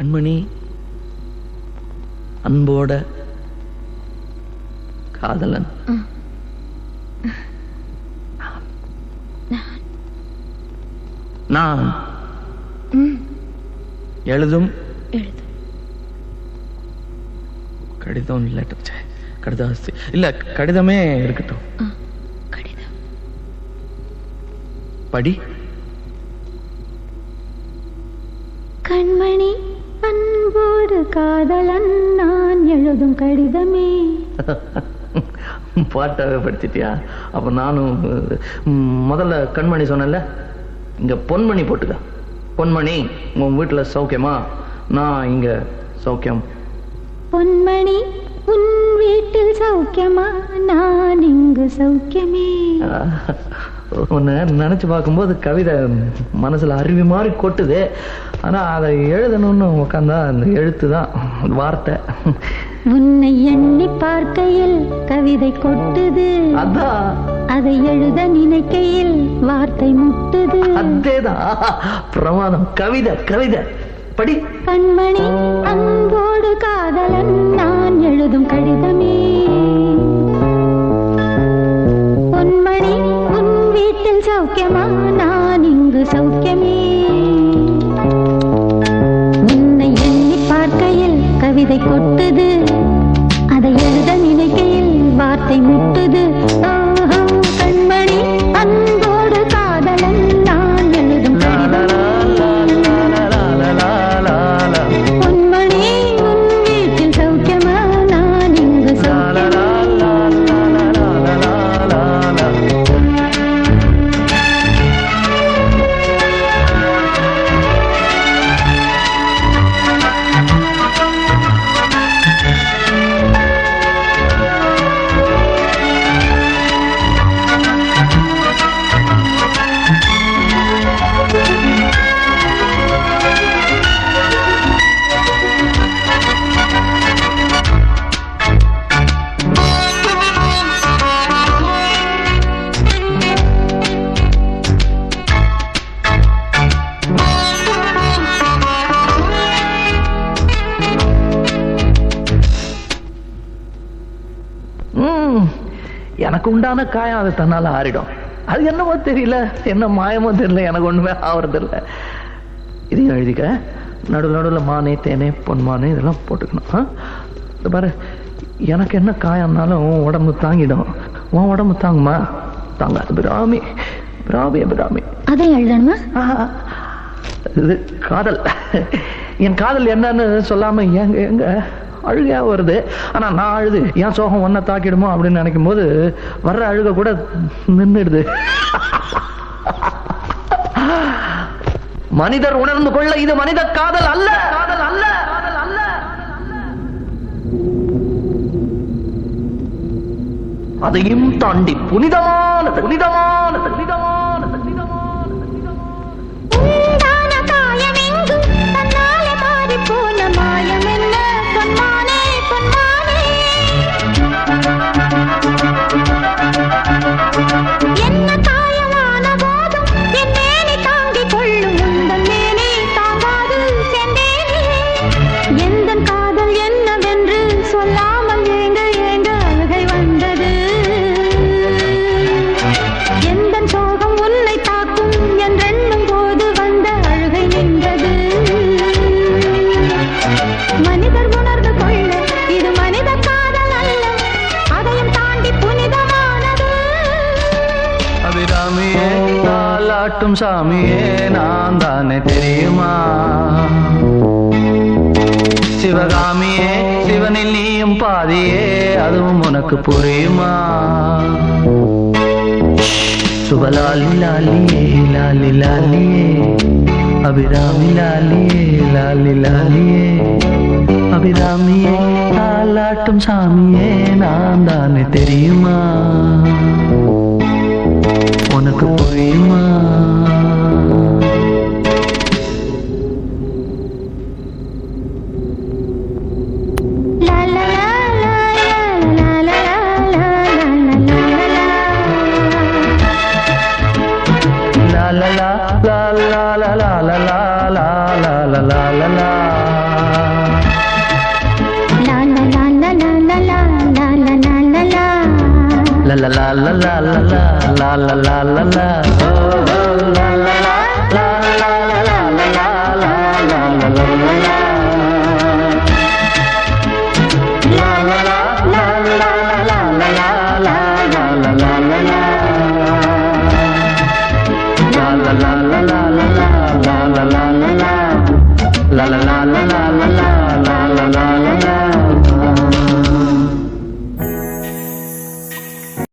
கண்மணி, அன்போட காதலன். நான் எழுதும் கடிதம் லெட்டர் கடிதாஸ்தி இல்ல கடிதமே இருக்கட்டும். கடிதம் படி. கண்மணி, அன்போடு காதலன் நான் எழுதும் கடிதமே. பாட்டாவே படிச்சிட்டியா? அப்ப நானும் முதல்ல கண்மணி சொன்னல, இங்க பொன்மணி போட்டுக்க. பொன்மணி, உன் வீட்டுல சௌக்கியமா? நான் இங்க சௌக்கியம். பொன்மணி, உன் வீட்டில் சௌக்கியமா? நான் இங்கு சௌக்கியமே. உன்னை நினைச்சு பார்க்கும்போது கவிதை மனசுல அருவி மாதிரி கொட்டுது. ஆனா அதை எழுதணும்னு உட்காந்தா அந்த எழுத்து தான் வார்த்தை. உன்னை எண்ணி பார்க்கையில் கவிதை கொட்டுது, அதான் அதை எழுத நினைக்கையில் வார்த்தை முட்டுது. அதேதான் பிரமாதம். கவிதை கவிதை படி. கண்மணி, அன்போடு காதலன் நான் எழுதும் கடிதமே. பொன்மணி, உன் வீட்டில் சௌக்கியமா? நான் இங்கு சௌக்கியமே. உன்னை எண்ணி பார்க்கையில் கவிதை கொட்டுது, அதை எழுத நினைக்கையில் வார்த்தை முட்டுது. கண்மணி, அன்போடு காதலன் நான் எழுதும் கடிதமே. பொன்மணி, உன் வீட்டில் சௌக்கியமா? நான் இங்கு சௌக்கியமே. எனக்கு உண்டான காயம் அது தன்னால ஆறிடும். அது என்னமோ தெரியல, என்ன மாயமோ தெரியல, எனக்கு ஒண்ணுமே ஆவறது இல்லை. இதையும் எழுதிக்க. நடுவில் நடுவில் மானே தேனே பொன்மானே இதெல்லாம் போட்டுக்கணும். பாரு, எனக்கு என்ன காயம்னாலும் உடம்பு தாங்கிடும். உன் உடம்பு தாங்குமா? தாங்காது. பிராமி பிராமி பிராமி. அதை எழுதணுமா? இது காதல். என் காதல் என்னன்னு சொல்லாம எங்க எங்க அழுகையா வருது. ஆனா நான் அழுது என் சோகம் ஒன்ன தாக்கிடுமோ அப்படின்னு நினைக்கும் போது வர்ற அழுக கூட நின்றுடுது. மனிதர் உணர்ந்து கொள்ள இது மனித காதல் அல்ல. காதல் அல்ல. காதல் அல்ல. அதையும் தாண்டி புனிதமானது. புனிதமானது. புனிதமானது. உண்டான காயமெங்கும் தன்னாலே மாறிப் போன மாயமென்ன? பொன்மானே, பொன்மானே. என்ன காயமான போதும் என் மேனி தாங்கிக் கொள்ளும், உந்தன் மேனி தாங்காது சென்றேனே. எந்தன் காதல் என்னவென்று சொல்லாமல் ஏங்க ஏங்க அழுகை வந்தது. எந்தன் சோகம் உன்னை தாக்கும் என்றெண்ணும் போது வந்த அழுகை நின்றது. மனிதர் உணர்ந்து கொள்ள இது மனித காதல் அல்ல, அதையும் தாண்டி புனிதமானது. அபிராமியே, தாலாட்டும் சாமியே நான் தானே தெரியுமா? சிவகாமியே, சிவனில் நீயும் பாதியே அதுவும் உனக்கு புரியுமா? சுபலாலி லாலியே லாலி லாலியே, அபிராமி லாலியே லாலி லாலியே. அபிராமியே, தாலாட்டும் சாமியே நான் தானே தெரியுமா? உனக்கு புரியுமா? la la la la la la la la la la la la la la la la la la la la la la la la la la, oh, oh, la la